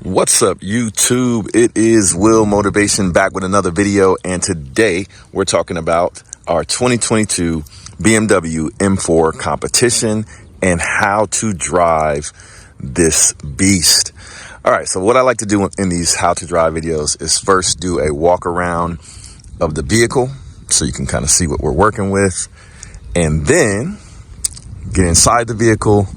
What's up, YouTube? It is Will Motivation back with another video, and today we're talking about our 2022 BMW M4 competition and how to drive this beast. All right, so what I like to do in these how to drive videos is first do a walk around of the vehicle so you can kind of see what we're working with, and then get inside the vehicle,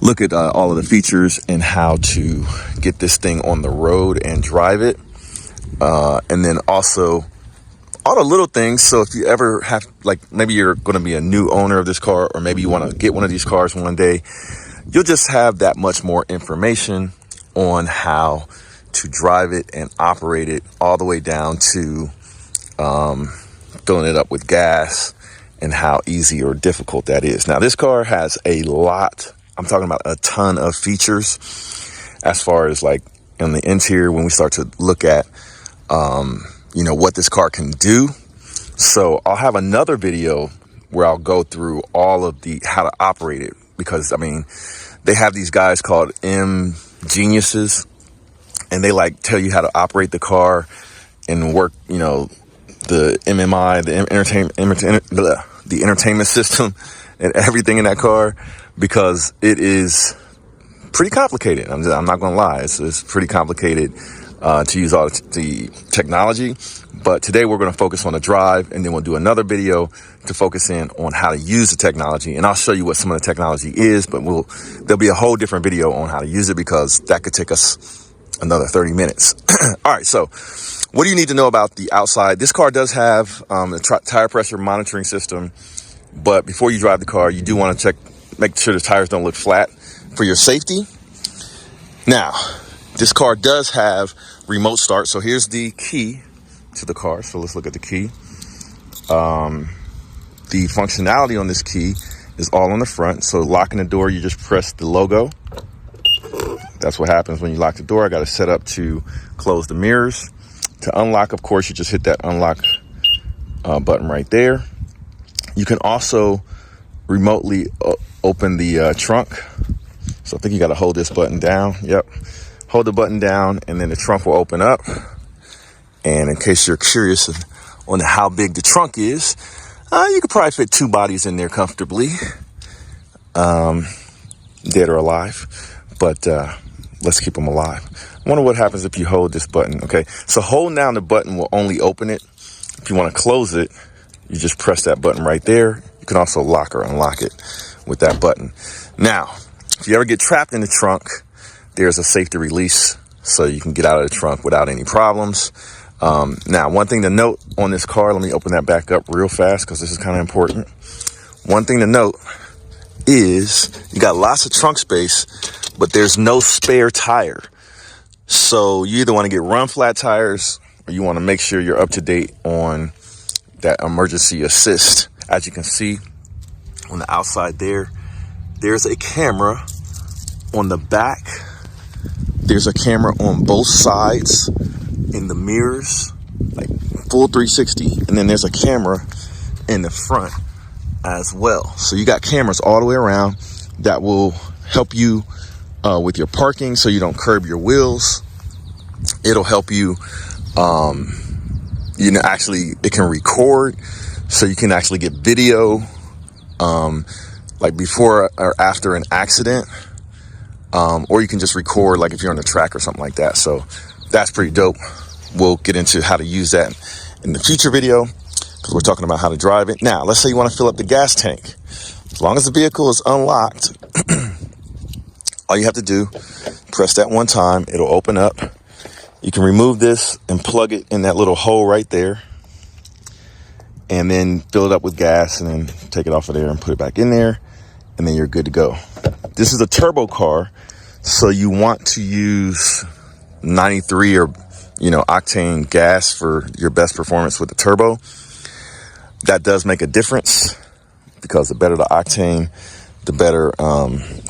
look at all of the features and how to get this thing on the road and drive it. And then also all the little things. So if you ever have, like, maybe you're going to be a new owner of this car, or maybe you want to get one of these cars one day, you'll just have that much more information on how to drive it and operate it, all the way down to filling it up with gas and how easy or difficult that is. Now, this car has a lot, I'm talking about a ton of features as far as like in the interior when we start to look at, what this car can do. So I'll have another video where I'll go through all of how to operate it, because I mean, they have these guys called M Geniuses, and they like tell you how to operate the car and work, the MMI, the entertainment system and everything in that car, because it is pretty complicated. I'm not going to lie. It's pretty complicated to use all the technology. But today we're going to focus on the drive, and then we'll do another video to focus in on how to use the technology. And I'll show you what some of the technology is, but there'll be a whole different video on how to use it, because that could take us another 30 minutes. All right. So what do you need to know about the outside? This car does have a tire pressure monitoring system, but before you drive the car, you do want to make sure the tires don't look flat for your safety. Now, this car does have remote start. So here's the key to the car. So let's look at the key. The functionality on this key is all on the front. So locking the door, you just press the logo. That's what happens when you lock the door. I got it set up to close the mirrors. To unlock, of course, you just hit that unlock button right there. You can also remotely open the trunk. So I think you got to hold this button down. Yep. Hold the button down, and then the trunk will open up. And in case you're curious on how big the trunk is, you could probably fit 2 bodies in there comfortably, dead or alive. But let's keep them alive. I wonder what happens if you hold this button. Okay, so holding down the button will only open it. If you want to close it, you just press that button right there. You can also lock or unlock it with that button. Now, if you ever get trapped in the trunk, there's a safety release so you can get out of the trunk without any problems. Now, one thing to note on this car, let me open that back up real fast because this is kind of important. One thing to note is you got lots of trunk space, but there's no spare tire. So you either want to get run flat tires, or you want to make sure you're up to date on that emergency assist. As you can see on the outside there's a camera on the back. There's a camera on both sides in the mirrors, like full 360. And then there's a camera in the front as well. So you got cameras all the way around that will help you with your parking so you don't curb your wheels. It'll help you, actually, it can record so you can actually get video, like before or after an accident, or you can just record like if you're on the track or something like that. So that's pretty dope. We'll get into how to use that in the future video, because we're talking about how to drive it. Now, let's say you want to fill up the gas tank. As long as the vehicle is unlocked, all you have to do, press that one time, it'll open up. You can remove this and plug it in that little hole right there, and then fill it up with gas, and then take it off of there and put it back in there, and then you're good to go. This is a turbo car, so you want to use 93 or octane gas for your best performance with the turbo. That does make a difference, because the better the octane, the better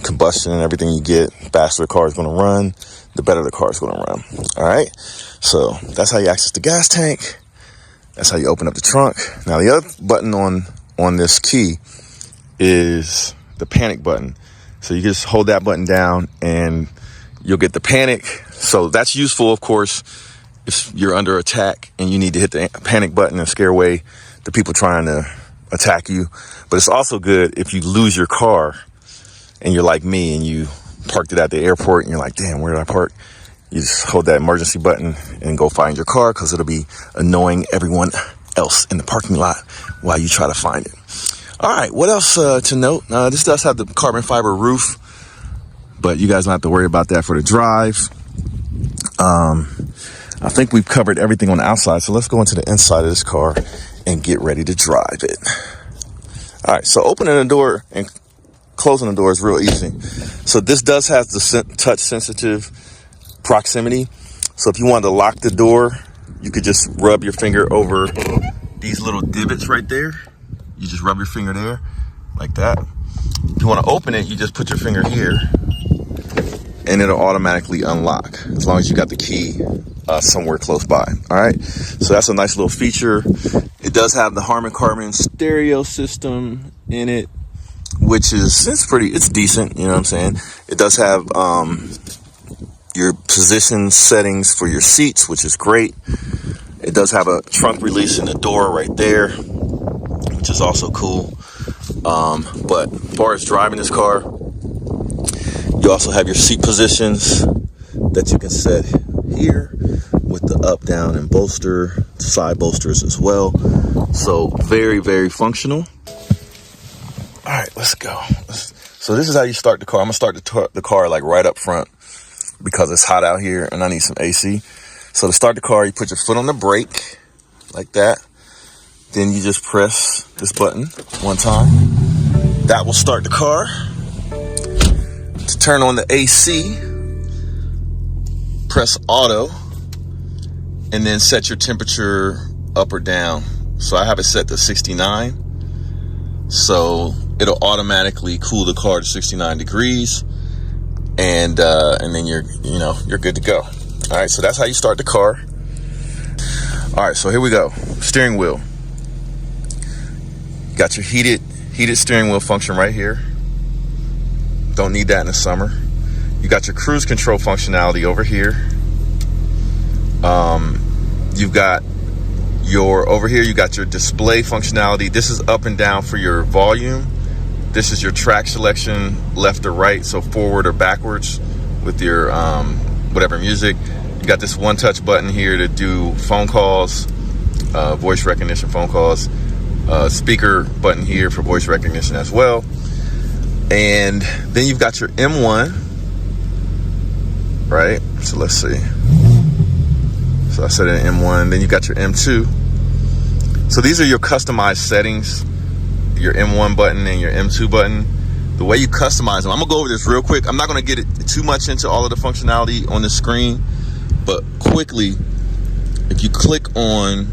combustion and everything you get, faster the car is going to run, the better the car is going to run. All right. So that's how you access the gas tank. That's how you open up the trunk. Now, the other button on this key is the panic button. So you just hold that button down, and You'll get the panic. So that's useful, of course, if you're under attack and you need to hit the panic button and scare away the people trying to attack you. But it's also good if you lose your car and you're like me and you parked it at the airport and you're like, damn, where did I park? You just hold that emergency button and go find your car, because it'll be annoying everyone else in the parking lot while you try to find it. All right, what else to note? This does have the carbon fiber roof, but you guys don't have to worry about that for the drive. I think we've covered everything on the outside, so let's go into the inside of this car and get ready to drive it. All right, so opening the door and closing the door is real easy. So this does have the touch sensitive proximity. So if you wanted to lock the door, you could just rub your finger over these little divots right there. You just rub your finger there like that. If you want to open it, you just put your finger here and it'll automatically unlock as long as you got the key somewhere close by. All right, so that's a nice little feature. It does have the Harman Kardon stereo system in it, which is, it's decent, you know what I'm saying? It does have your position settings for your seats, which is great. It does have a trunk release in the door right there, which is also cool. But as far as driving this car, you also have your seat positions that you can set here with the up, down, and bolster, side bolsters as well. So very, very functional. All right, let's go. So this is how you start the car. I'm gonna start the car like right up front because it's hot out here and I need some AC. So to start the car, you put your foot on the brake like that. Then you just press this button one time. That will start the car. To turn on the AC, press auto and then set your temperature up or down. So I have it set to 69. So it'll automatically cool the car to 69 degrees. And then you're good to go. All right, so that's how you start the car. All right, so here we go. Steering wheel. Got your heated steering wheel function right here. Don't need that in the summer. You got your cruise control functionality over here. You've got over here, you got your display functionality. This is up and down for your volume. This is your track selection, left or right, so forward or backwards with your whatever music. You got this one touch button here to do phone calls, voice recognition phone calls, speaker button here for voice recognition as well. And then you've got your M1, right? So let's see. So I set it in M1, then you got your M2. So these are your customized settings, your M1 button and your M2 button. The way you customize them, I'm gonna go over this real quick. I'm not gonna get too much into all of the functionality on the screen, but quickly, if you click on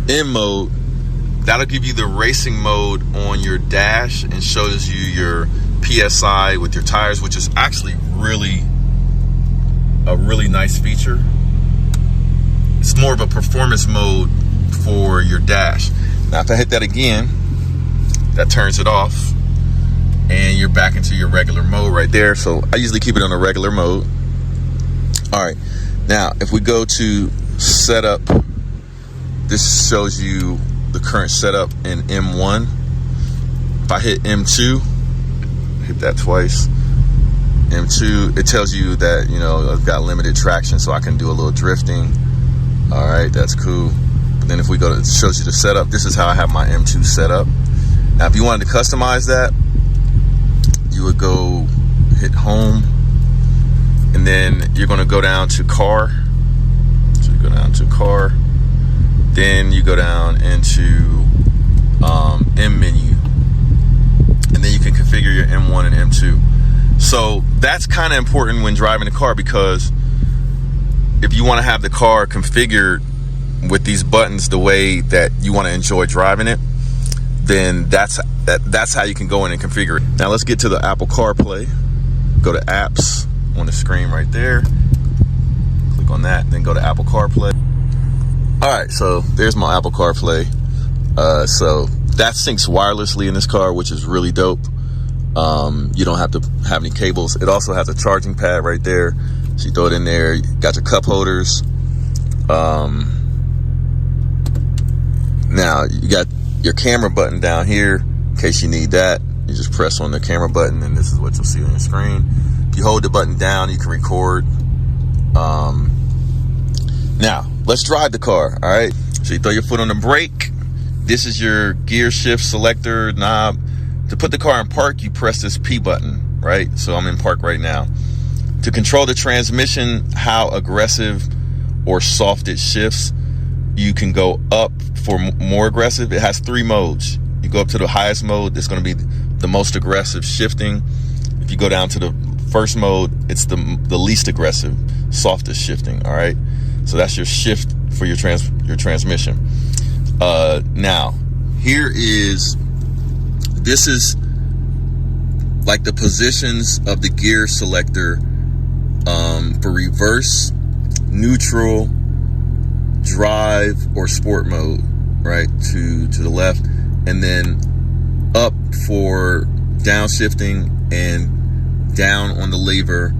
M mode, that'll give you the racing mode on your dash and shows you your PSI with your tires, which is actually a really nice feature. It's more of a performance mode for your dash. Now, if I hit that again, that turns it off and you're back into your regular mode right there. So I usually keep it on a regular mode. All right, now if we go to setup, this shows you the current setup in M1. If I hit M2, hit that twice, M2, it tells you that, I've got limited traction, so I can do a little drifting. All right, that's cool. But then if we go to, it shows you the setup. This is how I have my M2 set up. Now, if you wanted to customize that, you would go hit home, and then you're gonna go down to car. So you go down to car, then you go down into M menu, and then you can configure your M1 and M2. So that's kind of important when driving the car, because if you want to have the car configured with these buttons the way that you want to enjoy driving it, then that's how you can go in and configure it. Now let's get to the Apple CarPlay. Go to apps on the screen right there. Click on that, then go to Apple CarPlay. All right, so there's my Apple CarPlay. So that syncs wirelessly in this car, which is really dope. You don't have to have any cables. It also has a charging pad right there. So you throw it in there. You got your cup holders. Now you got your camera button down here in case you need that. You just press on the camera button and this is what you'll see on your screen. If you hold the button down, you can record. Now let's drive the car. All right, so you throw your foot on the brake. This is your gear shift selector knob. To put the car in park, you press this P button, right? So I'm in park right now. To control the transmission, how aggressive or soft it shifts, you can go up for more aggressive. It has 3 modes. You go up to the highest mode, it's going to be the most aggressive shifting. If you go down to the first mode, it's the least aggressive, softest shifting. All right, so that's your shift for your transmission. Now this is like the positions of the gear selector for reverse, neutral, drive, or sport mode, right? To the left, and then up for downshifting and down on the lever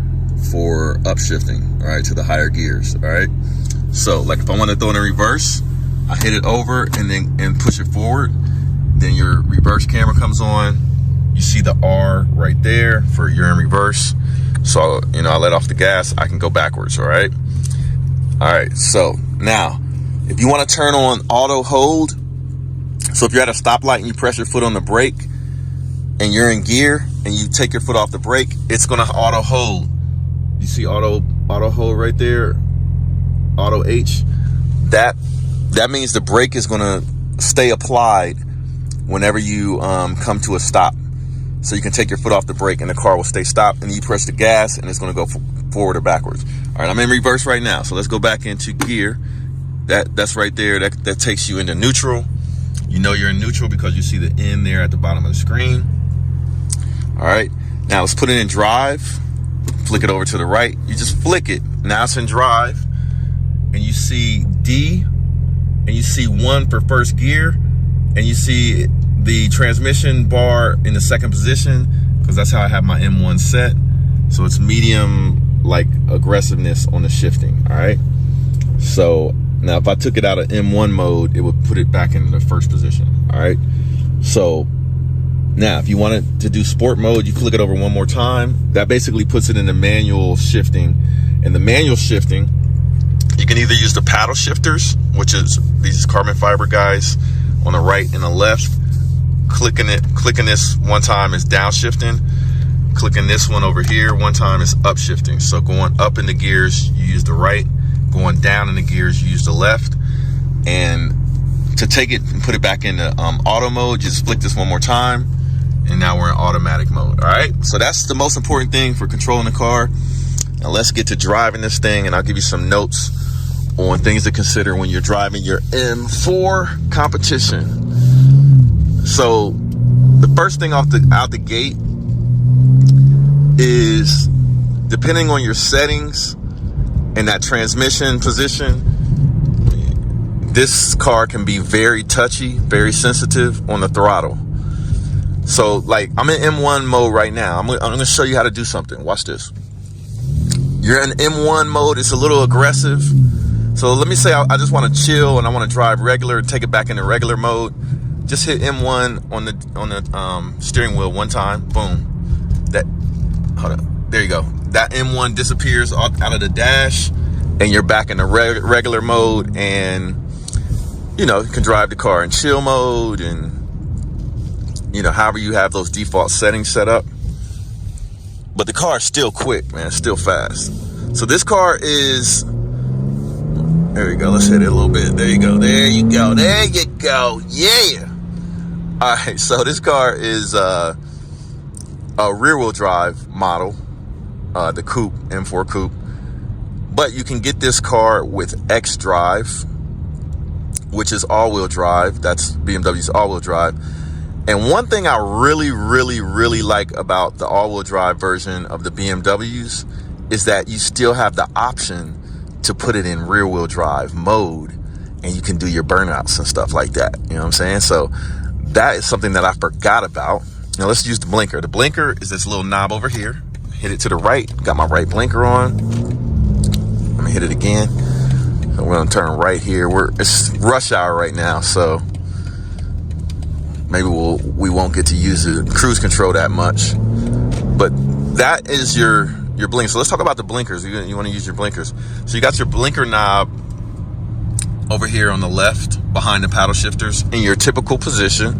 for upshifting, all right, to the higher gears. All right, so like if I want to throw it in reverse, I hit it over and push it forward. Then your reverse camera comes on. You see the R right there for you're in reverse. So, I let off the gas, I can go backwards. All right. So now if you want to turn on auto hold, so if you're at a stoplight and you press your foot on the brake and you're in gear and you take your foot off the brake, it's going to auto hold. You see auto hold right there, auto H. That means the brake is going to stay applied whenever you come to a stop. So you can take your foot off the brake and the car will stay stopped, and you press the gas and it's going to go forward or backwards. All right, I'm in reverse right now. So let's go back into gear. That's right there. That takes you into neutral. You know you're in neutral because you see the N there at the bottom of the screen. All right, now let's put it in drive. Flick it over to the right. You just flick it. Now it's in drive, and you see D, and you see 1 for first gear, and you see the transmission bar in the second position because that's how I have my M1 set. So it's medium like aggressiveness on the shifting. All right, so now if I took it out of M1 mode, it would put it back in the first position. All right, so now if you wanted to do sport mode, you flick it over one more time. That basically puts it in the manual shifting. And the manual shifting, you can either use the paddle shifters, which is these carbon fiber guys on the right and the left. Clicking this one time is downshifting. Clicking this one over here one time is upshifting. So going up in the gears, you use the right. Going down in the gears, you use the left. And to take it and put it back into auto mode, just flick this one more time, and now we're in automatic mode. All right, so that's the most important thing for controlling the car. Now let's get to driving this thing, and I'll give you some notes on things to consider when you're driving your M4 competition. So the first thing out the gate is, depending on your settings and that transmission position, this car can be very touchy, very sensitive on the throttle. So like I'm in M1 mode right now. I'm going to show you how to do something. Watch this. You're in M1 mode. It's a little aggressive. So let me say I just want to chill and I want to drive regular, take it back into regular mode. Just hit M1 on the steering wheel one time. Boom. Hold on. There you go. That M1 disappears out of the dash, and you're back in the regular mode, and you can drive the car in chill mode, and however you have those default settings set up. But the car is still quick, man. It's still fast. So this car is. There you go. Let's hit it a little bit. There you go. There you go. There you go. Yeah. All right. So this car is a rear-wheel drive model, the coupe, M4 coupe. But you can get this car with xDrive, which is all-wheel drive. That's BMW's all-wheel drive. And one thing I really, really, really like about the all-wheel drive version of the BMWs is that you still have the option to put it in rear-wheel drive mode, and you can do your burnouts and stuff like that. You know what I'm saying? So that is something that I forgot about. Now let's use the blinker. The blinker is this little knob over here. Hit it to the right. Got my right blinker on. Let me hit it again. So we're gonna turn right here. It's rush hour right now, so maybe we won't get to use the cruise control that much. But that is your blinker. So let's talk about the blinkers. You want to use your blinkers. So you got your blinker knob over here on the left behind the paddle shifters in your typical position.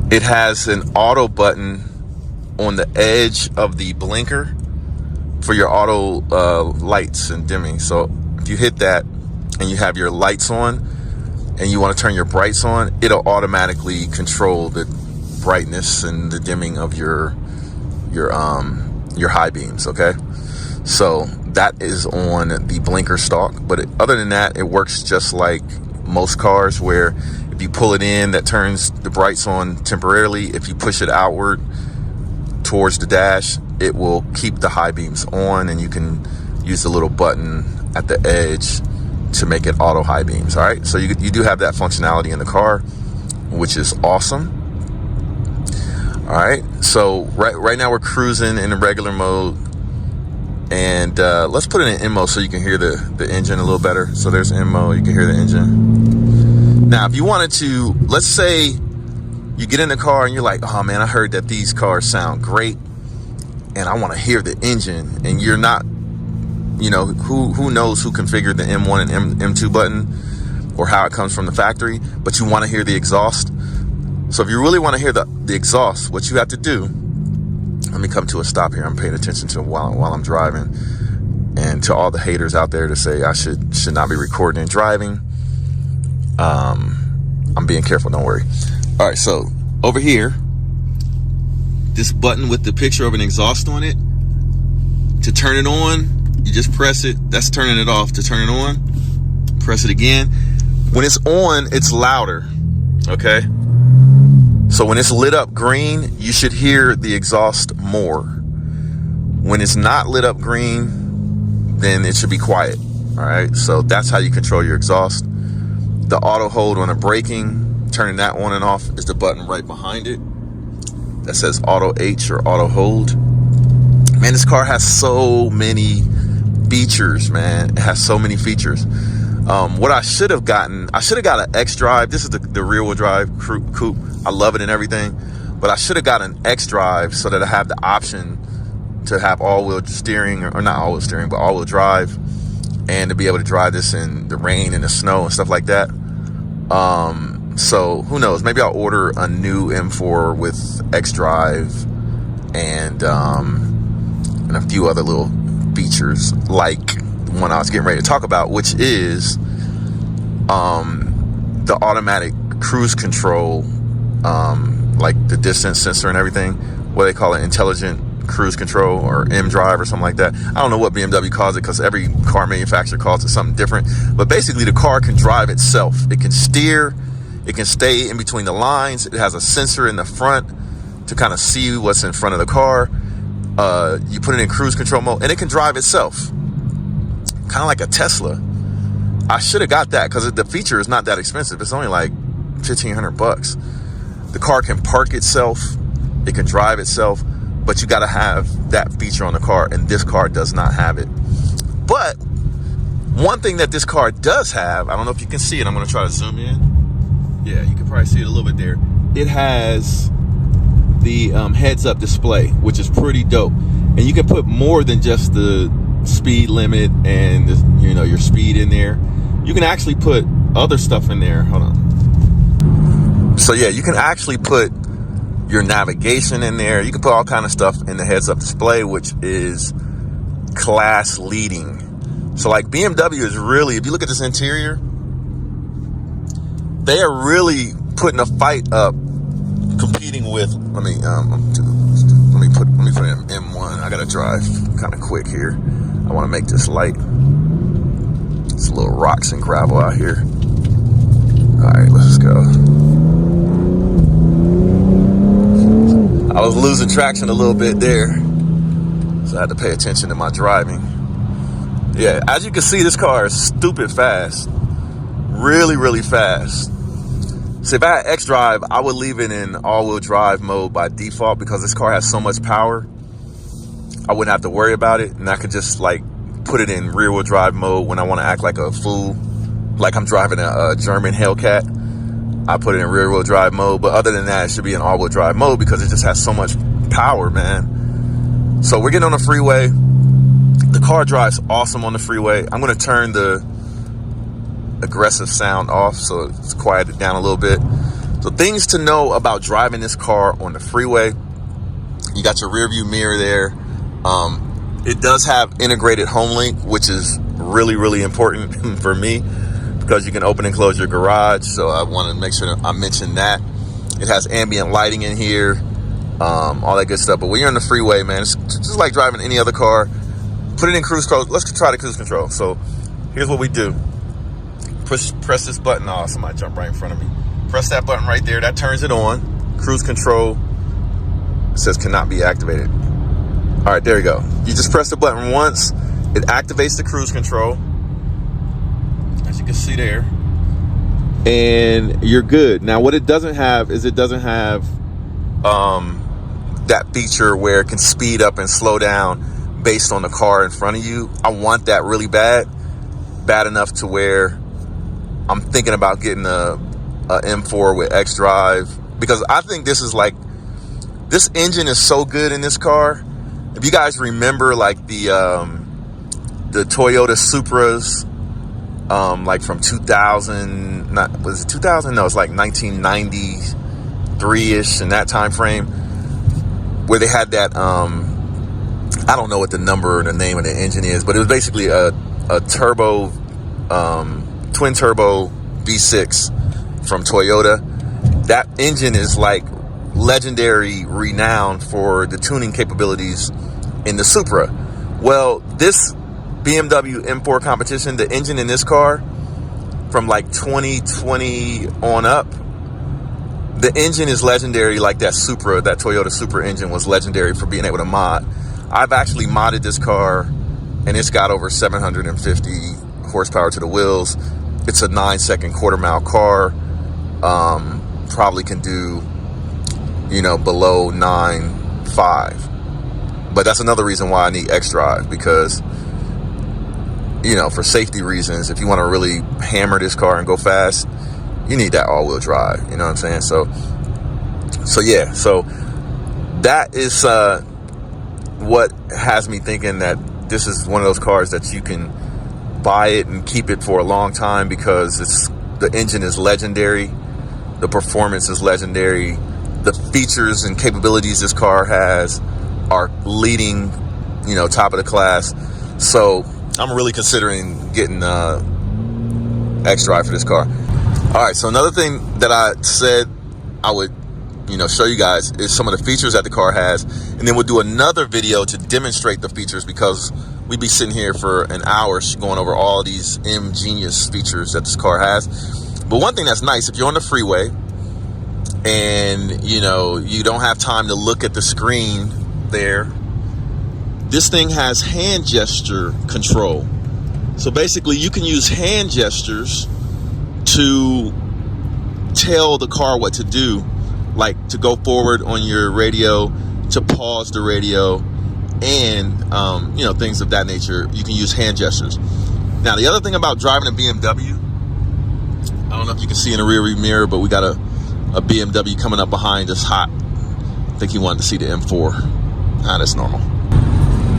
It has an auto button on the edge of the blinker for your auto lights and dimming. So if you hit that and you have your lights on and you want to turn your brights on, it'll automatically control the brightness and the dimming of your high beams. Okay, so that is on the blinker stalk. But other than that, it works just like most cars, where if you pull it in, that turns the brights on temporarily. If you push it outward towards the dash, it will keep the high beams on, and you can use the little button at the edge to make it auto high beams. All right, so you do have that functionality in the car, which is awesome. All right, so right now we're cruising in the regular mode, and let's put it in M mode so you can hear the engine a little better. So there's M mode, you can hear the engine. Now, if you wanted to, let's say you get in the car and you're like, oh man, I heard that these cars sound great and I want to hear the engine, and you're not, who knows who configured the M1 and M2 button or how it comes from the factory, but you want to hear the exhaust. So if you really want to hear the exhaust, what you have to do, let me come to a stop here. I'm paying attention to while I'm driving, and to all the haters out there to say I should not be recording and driving. I'm being careful, don't worry. All right, so over here, this button with the picture of an exhaust on it, to turn it on, you just press it. That's turning it off. To turn it on, press it again. When it's on, it's louder, okay? So when it's lit up green, you should hear the exhaust more. When it's not lit up green, then it should be quiet, all right? So that's how you control your exhaust. The auto hold on the braking, turning that on and off, is the button right behind it that says auto H or auto hold. Man, this car has so many features, man. It has so many features. What I should have got an X-Drive. This is the rear wheel drive coupe. I love it and everything, but I should have got an X-Drive so that I have the option to have all-wheel steering, or not all-wheel steering, but all-wheel drive, and to be able to drive this in the rain and the snow and stuff like that. So who knows? Maybe I'll order a new M4 with X-Drive and a few other little features, like the one I was getting ready to talk about, which is the automatic cruise control, like the distance sensor and everything. What they call it, intelligent cruise control, or M-Drive or something like that. I don't know what BMW calls it, because every car manufacturer calls it something different. But basically, the car can drive itself. It can steer. It can stay in between the lines. It has a sensor in the front to kind of see what's in front of the car. You put it in cruise control mode, and it can drive itself, kind of like a Tesla. I should have got that, because the feature is not that expensive. It's only like $1,500. The car can park itself. It can drive itself. But you got to have that feature on the car, and this car does not have it. But one thing that this car does have, I don't know if you can see it. I'm going to try to zoom in. Yeah, you can probably see it a little bit there. It has the heads-up display, which is pretty dope. And you can put more than just the speed limit and your speed in there. You can actually put other stuff in there. Hold on. So yeah, you can actually put your navigation in there. You can put all kind of stuff in the heads-up display, which is class leading. So like BMW is really, if you look at this interior, they are really putting a fight up, competing with. Let me put it in M1. I gotta drive kind of quick here. I want to make this light. It's a little rocks and gravel out here. All right, let's go. I was losing traction a little bit there, so I had to pay attention to my driving. Yeah, as you can see, this car is stupid fast. Really, really fast. So if I had X-Drive, I would leave it in all-wheel drive mode by default because this car has so much power. I wouldn't have to worry about it, and I could just like put it in rear-wheel drive mode when I want to act like a fool, like I'm driving a German Hellcat. I put it in rear-wheel drive mode, but other than that, it should be in all-wheel drive mode because it just has so much power, man. So we're getting on the freeway. The car drives awesome on the freeway. I'm going to turn the aggressive sound off so it's quieted down a little bit. So things to know about driving this car on the freeway: you got your rear view mirror there. It does have integrated HomeLink, which is really important for me because you can open and close your garage. So I want to make sure that I mention that. It has ambient lighting in here, all that good stuff. But when you're on the freeway, man, it's just like driving any other car. Put it in cruise control. Let's try the cruise control. So here's what we do. Press this button. Oh, somebody jumped right in front of me. Press that button right there. That turns it on. Cruise control. It says cannot be activated. All right, there you go. You just press the button once. It activates the cruise control, as you can see there. And you're good. Now, what it doesn't have is it doesn't have that feature where it can speed up and slow down based on the car in front of you. I want that really bad enough to where I'm thinking about getting a M4 with X-Drive, because I think this is like, this engine is so good in this car. If you guys remember like the Toyota Supras, like from 2000, was it 2000? No, it's like 1993-ish in that time frame, where they had that, I don't know what the number or the name of the engine is, but it was basically a turbo, twin turbo V6 from Toyota. That engine is like legendary renowned for the tuning capabilities in the Supra. Well, this BMW M4 Competition, the engine in this car from like 2020 on up, the engine is legendary like that Supra, that Toyota Supra engine was legendary for being able to mod. I've actually modded this car and it's got over 750 horsepower to the wheels. It's a 9-second quarter-mile car. Probably can do, you know, below 9.5. But that's another reason why I need X-Drive, because, you know, for safety reasons, if you want to really hammer this car and go fast, you need that all-wheel drive. You know what I'm saying? So yeah. So that is what has me thinking that this is one of those cars that you can buy it and keep it for a long time, because the engine is legendary, the performance is legendary, the features and capabilities this car has are leading, you know, top of the class. So I'm really considering getting X-Drive for this car. All right, so another thing that I said I would, you know, show you guys is some of the features that the car has, and then we'll do another video to demonstrate the features, because we'd be sitting here for an hour going over all these genius features that this car has. But one thing that's nice, if you're on the freeway and, you know, you don't have time to look at the screen there, this thing has hand gesture control. So basically you can use hand gestures to tell the car what to do, like to go forward on your radio, to pause the radio, and you know, things of that nature. You can use hand gestures. Now, the other thing about driving a BMW, I don't know if you can see in the rear view mirror, but we got a BMW coming up behind us hot. I think he wanted to see the M4. That's normal.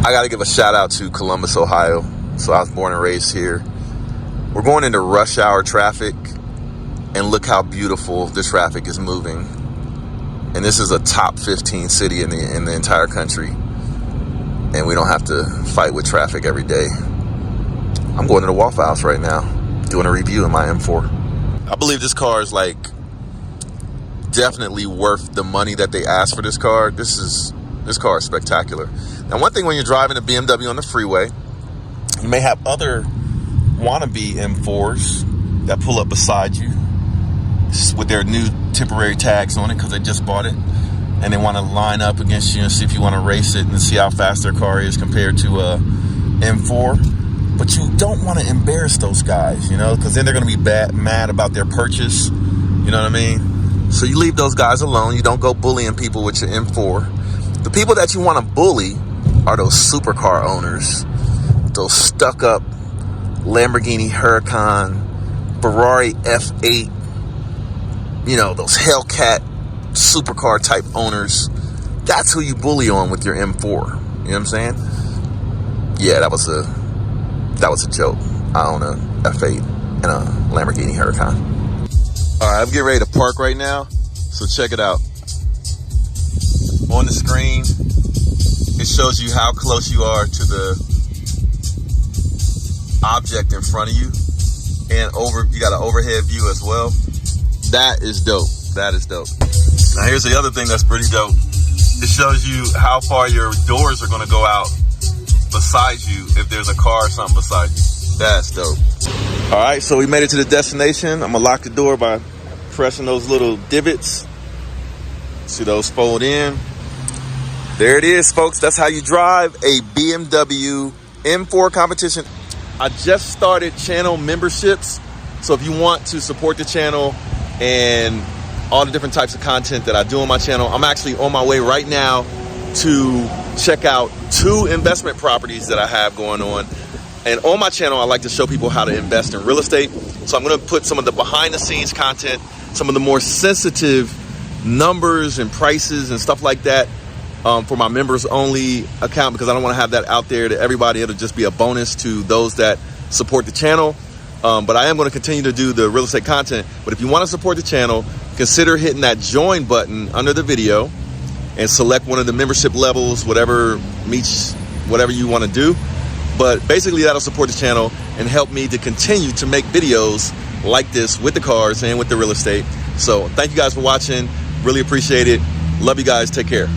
I got to give a shout out to Columbus, Ohio. So I was born and raised here. We're going into rush hour traffic, and look how beautiful this traffic is moving. And this is a top 15 city in the entire country, and we don't have to fight with traffic every day. I'm going to the Waffle House right now, doing a review in my M4. I believe this car is like definitely worth the money that they asked for this car. This car is spectacular. Now, one thing when you're driving a BMW on the freeway, you may have other wannabe M4s that pull up beside you with their new temporary tags on it because they just bought it, and they want to line up against you and see if you want to race it and see how fast their car is compared to a M4. But you don't want to embarrass those guys, you know, because then they're going to be mad about their purchase. You know what I mean? So you leave those guys alone. You don't go bullying people with your M4. The people that you want to bully are those supercar owners, those stuck-up Lamborghini Huracan, Ferrari F8, you know, those Hellcat supercar type owners. That's who you bully on with your M4. You know what I'm saying? Yeah, that was a joke. I own a F8 and a Lamborghini Huracan. All right, I'm getting ready to park right now, so check it out. On the screen, it shows you how close you are to the object in front of you, and you got an overhead view as well. That is dope. That is dope. Now here's the other thing that's pretty dope. It shows you how far your doors are going to go out beside you if there's a car or something beside you. That's dope. All right, so we made it to the destination. I'm gonna lock the door by pressing those little divots. See those fold in. There it is, folks. That's how you drive a BMW M4 Competition. I just started channel memberships. So if you want to support the channel and all the different types of content that I do on my channel, I'm actually on my way right now to check out 2 investment properties that I have going on. And on my channel, I like to show people how to invest in real estate. So I'm going to put some of the behind the scenes content, some of the more sensitive numbers and prices and stuff like that for my members only account, because I don't want to have that out there to everybody. It'll just be a bonus to those that support the channel. But I am going to continue to do the real estate content. But if you want to support the channel, consider hitting that join button under the video and select one of the membership levels, whatever meets whatever you want to do. But basically that'll support the channel and help me to continue to make videos like this with the cars and with the real estate. So thank you guys for watching. Really appreciate it. Love you guys. Take care.